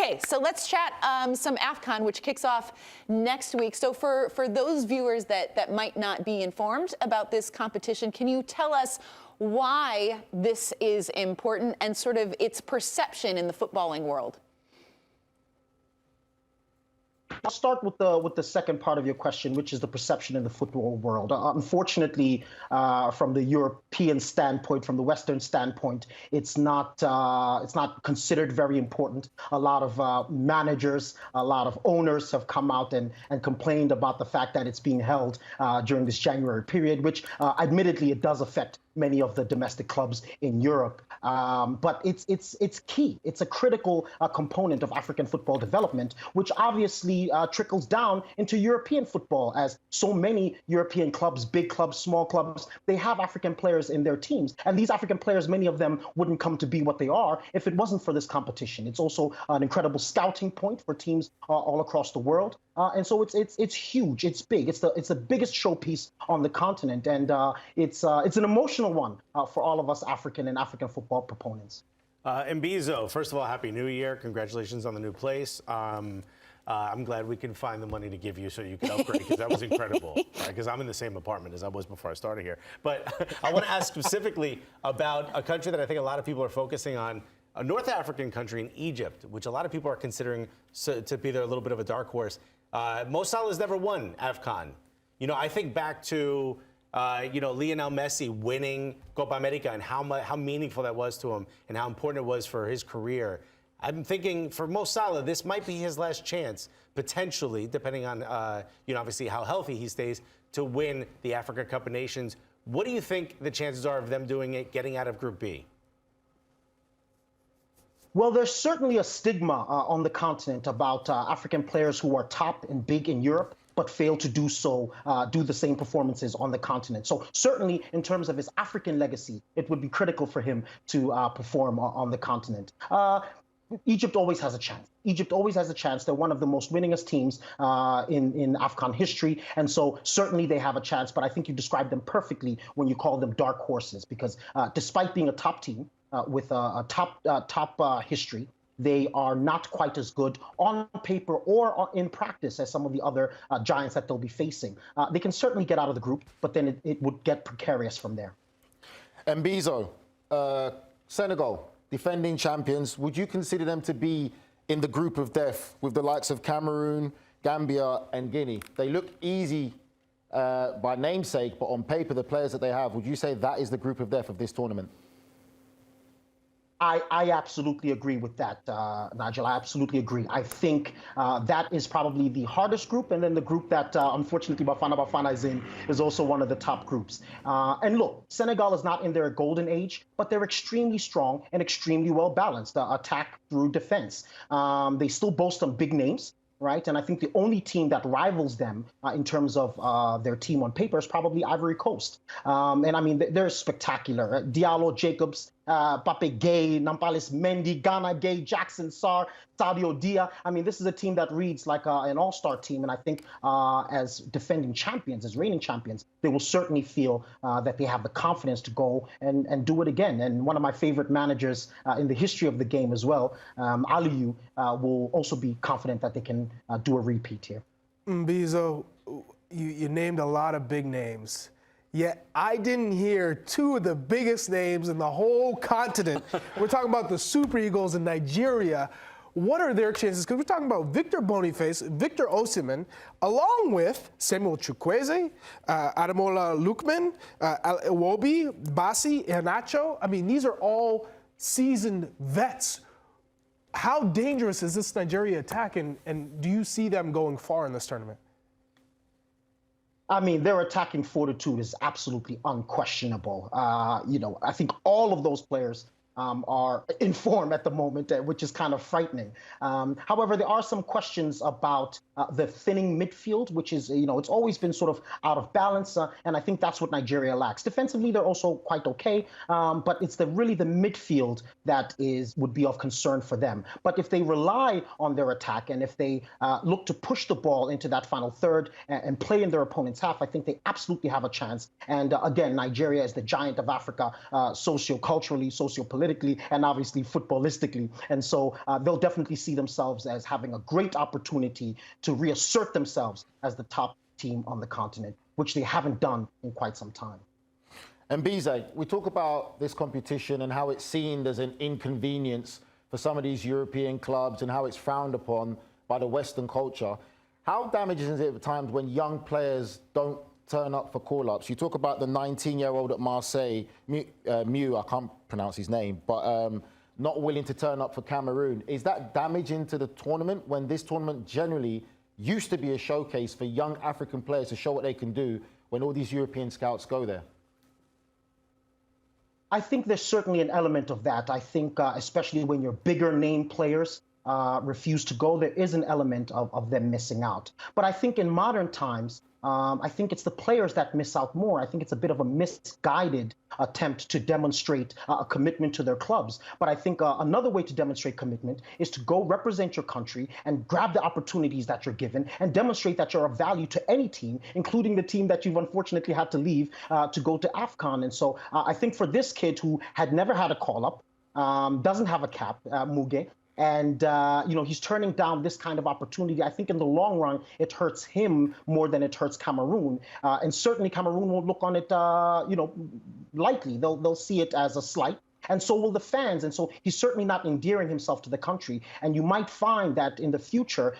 Okay, so let's chat some AFCON, which kicks off next week. So for those viewers that might not be informed about this competition, can you tell us why this is important and sort of its perception in the footballing world? I'll start with the second part of your question, which is the perception in the football world. Unfortunately, from the European standpoint, from the Western standpoint, it's not considered very important. A lot of managers, a lot of owners have come out and complained about the fact that it's being held during this January period, which admittedly it does affect many of the domestic clubs in Europe. But it's key. It's a critical component of African football development, which obviously trickles down into European football, as so many European clubs, big clubs, small clubs, they have African players in their teams. And these African players, many of them wouldn't come to be what they are if it wasn't for this competition. It's also an incredible scouting point for teams all across the world. And so it's huge. It's big. It's the biggest showpiece on the continent, and it's an emotional one for all of us African and African football proponents. Mbizo, first of all, Happy New Year. Congratulations on the new place. I'm glad we can find the money to give you so you can upgrade, because that was incredible. Because I'm in the same apartment as I was before I started here. But I want to ask specifically about a country that I think a lot of people are focusing on, a North African country in Egypt, which a lot of people are considering to be there a little bit of a dark horse. Mo Salah's never won AFCON. You know, I think back to Lionel Messi winning Copa America and how meaningful that was to him and how important it was for his career. I'm thinking for Mo Salah, this might be his last chance, potentially, depending on, obviously how healthy he stays, to win the Africa Cup of Nations. What do you think the chances are of them doing it, getting out of Group B? Well, there's certainly a stigma on the continent about African players who are top and big in Europe, but fail to do so, do the same performances on the continent. So certainly in terms of his African legacy, it would be critical for him to perform on the continent. Egypt always has a chance. Egypt always has a chance. They're one of the most winningest teams in AFCON history. And so certainly they have a chance. But I think you described them perfectly when you call them dark horses, because despite being a top team with a top history, they are not quite as good on paper or in practice as some of the other giants that they'll be facing. They can certainly get out of the group, but then it would get precarious from there. Mbizo, Senegal, defending champions, would you consider them to be in the group of death with the likes of Cameroon, Gambia and Guinea? They look easy by namesake, but on paper, the players that they have, would you say that is the group of death of this tournament? I absolutely agree with that, Nigel. I absolutely agree. I think that is probably the hardest group, and then the group that, unfortunately, Bafana is in is also one of the top groups. And look, Senegal is not in their golden age, but they're extremely strong and extremely well-balanced, attack through defense. They still boast some big names, right? And I think the only team that rivals them in terms of their team on paper is probably Ivory Coast. And I mean, they're spectacular. Diallo, Jacobs, Pape Gueye, Nampalys Mendy, Ghana Gueye, Jackson Sarr, Sadio Dia. I mean, this is a team that reads like an all-star team. And I think as defending champions, as reigning champions, they will certainly feel that they have the confidence to go and do it again. And one of my favorite managers in the history of the game as well, Aliou, will also be confident that they can do a repeat here. Mbizo, you named a lot of big names. Yet I didn't hear two of the biggest names in the whole continent. We're talking about the Super Eagles in Nigeria. What are their chances? Because we're talking about Victor Boniface, Victor Osimhen, along with Samuel Chukwueze, Ademola Lookman, Iwobi, Basi, Iheanacho. I mean, these are all seasoned vets. How dangerous is this Nigeria attack, and do you see them going far in this tournament? I mean, their attacking fortitude is absolutely unquestionable. I think all of those players are in form at the moment, which is kind of frightening. However, there are some questions about the thinning midfield, which is, it's always been sort of out of balance, and I think that's what Nigeria lacks. Defensively, they're also quite okay, but it's really the midfield that would be of concern for them. But if they rely on their attack, and if they look to push the ball into that final third and play in their opponent's half, I think they absolutely have a chance. And again, Nigeria is the giant of Africa, socio-culturally, socio-politically. geopolitically and obviously footballistically. And so they'll definitely see themselves as having a great opportunity to reassert themselves as the top team on the continent, which they haven't done in quite some time. And Mbizo, we talk about this competition and how it's seen as an inconvenience for some of these European clubs and how it's frowned upon by the Western culture. How damaging is it at times when young players don't turn up for call-ups? You talk about the 19-year-old at Marseille, Mew, I can't pronounce his name, but not willing to turn up for Cameroon. Is that damaging to the tournament when this tournament generally used to be a showcase for young African players to show what they can do when all these European scouts go there? I think there's certainly an element of that. I think especially when your bigger name players refuse to go, there is an element of them missing out. But I think in modern times, I think it's the players that miss out more. I think it's a bit of a misguided attempt to demonstrate a commitment to their clubs. But I think another way to demonstrate commitment is to go represent your country and grab the opportunities that you're given and demonstrate that you're of value to any team, including the team that you've unfortunately had to leave to go to AFCON. And so I think for this kid who had never had a call-up, doesn't have a cap, Muge, and he's turning down this kind of opportunity. I think in the long run, it hurts him more than it hurts Cameroon. And certainly Cameroon won't look on it, lightly. They'll see it as a slight. And so will the fans. And so he's certainly not endearing himself to the country. And you might find that in the future,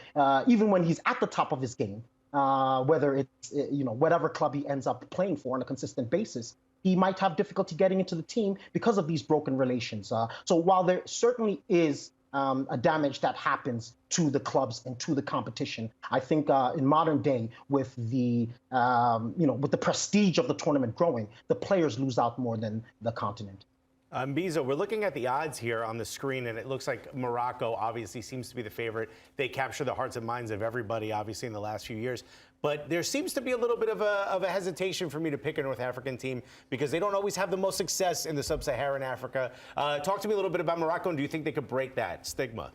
even when he's at the top of his game, whether it's, whatever club he ends up playing for on a consistent basis, he might have difficulty getting into the team because of these broken relations. So while there certainly is a damage that happens to the clubs and to the competition, I think in modern day, with the with the prestige of the tournament growing, the players lose out more than the continent. Mbizo, we're looking at the odds here on the screen, and it looks like Morocco obviously seems to be the favorite. They capture the hearts and minds of everybody, obviously, in the last few years. But there seems to be a little bit of a hesitation for me to pick a North African team because they don't always have the most success in the sub-Saharan Africa. Talk to me a little bit about Morocco, and do you think they could break that stigma?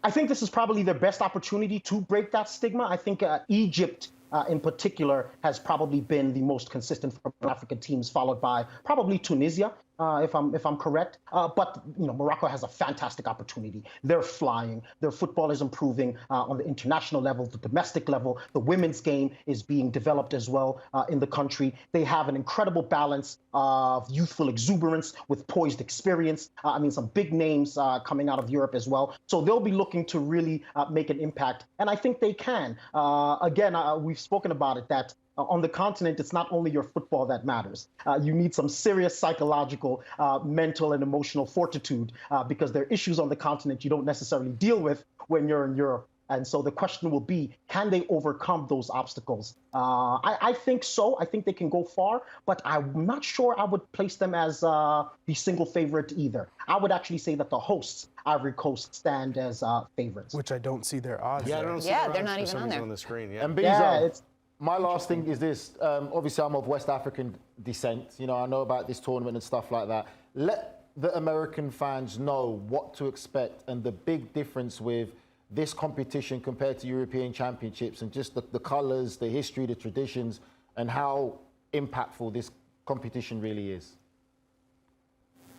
I think this is probably their best opportunity to break that stigma. I think Egypt in particular has probably been the most consistent from African teams, followed by probably Tunisia, if I'm correct. But Morocco has a fantastic opportunity. They're flying. Their football is improving on the international level, the domestic level. The women's game is being developed as well in the country. They have an incredible balance of youthful exuberance with poised experience. Some big names coming out of Europe as well. So they'll be looking to really make an impact, and I think they can. Again, we've spoken about it, that on the continent, it's not only your football that matters. You need some serious psychological, mental, and emotional fortitude because there are issues on the continent you don't necessarily deal with when you're in Europe. And so the question will be, can they overcome those obstacles? I think so. I think they can go far, but I'm not sure I would place them as the single favorite either. I would actually say that the hosts, Ivory Coast, stand as favorites. Which I don't see their odds. Yeah, I don't see Yeah, their they're odds not for even some on reason there. on the screen. Yeah. And Mbizo, Yeah, my last thing is this. Obviously, I'm of West African descent. I know about this tournament and stuff like that. Let the American fans know what to expect and the big difference with this competition compared to European championships and just the colours, the history, the traditions, and how impactful this competition really is.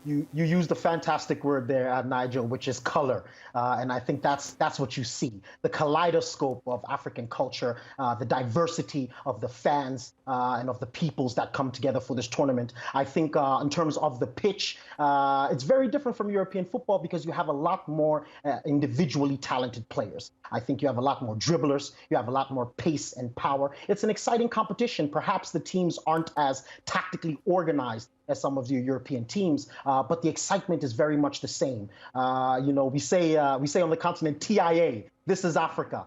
You used a fantastic word there, Nigel, which is color. And I think that's what you see. The kaleidoscope of African culture, the diversity of the fans and of the peoples that come together for this tournament. I think in terms of the pitch, it's very different from European football because you have a lot more individually talented players. I think you have a lot more dribblers. You have a lot more pace and power. It's an exciting competition. Perhaps the teams aren't as tactically organized as some of your European teams, but the excitement is very much the same. We say on the continent, TIA, this is Africa.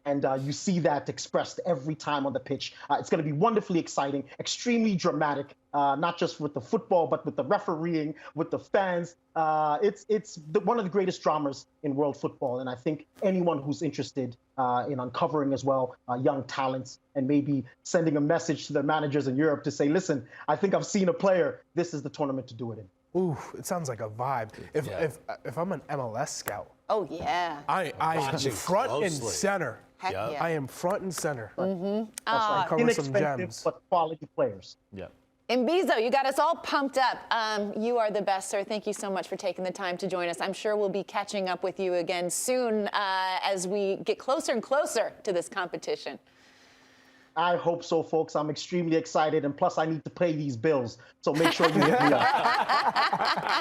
And you see that expressed every time on the pitch. It's going to be wonderfully exciting, extremely dramatic, not just with the football, but with the refereeing, with the fans. It's one of the greatest dramas in world football. And I think anyone who's interested in uncovering as well young talents and maybe sending a message to their managers in Europe to say, listen, I think I've seen a player. This is the tournament to do it in. Ooh, it sounds like a vibe. If I'm an MLS scout, Oh, yeah. I am Watching front and closely. center. Heck Yep. yeah. I am front and center. That's right. Cover some Inexpensive, gems. but quality players. Yeah. Mbizo, you got us all pumped up. You are the best, sir. Thank you so much for taking the time to join us. I'm sure we'll be catching up with you again soon as we get closer and closer to this competition. I hope so, folks. I'm extremely excited, and plus I need to pay these bills, so make sure you hit me up.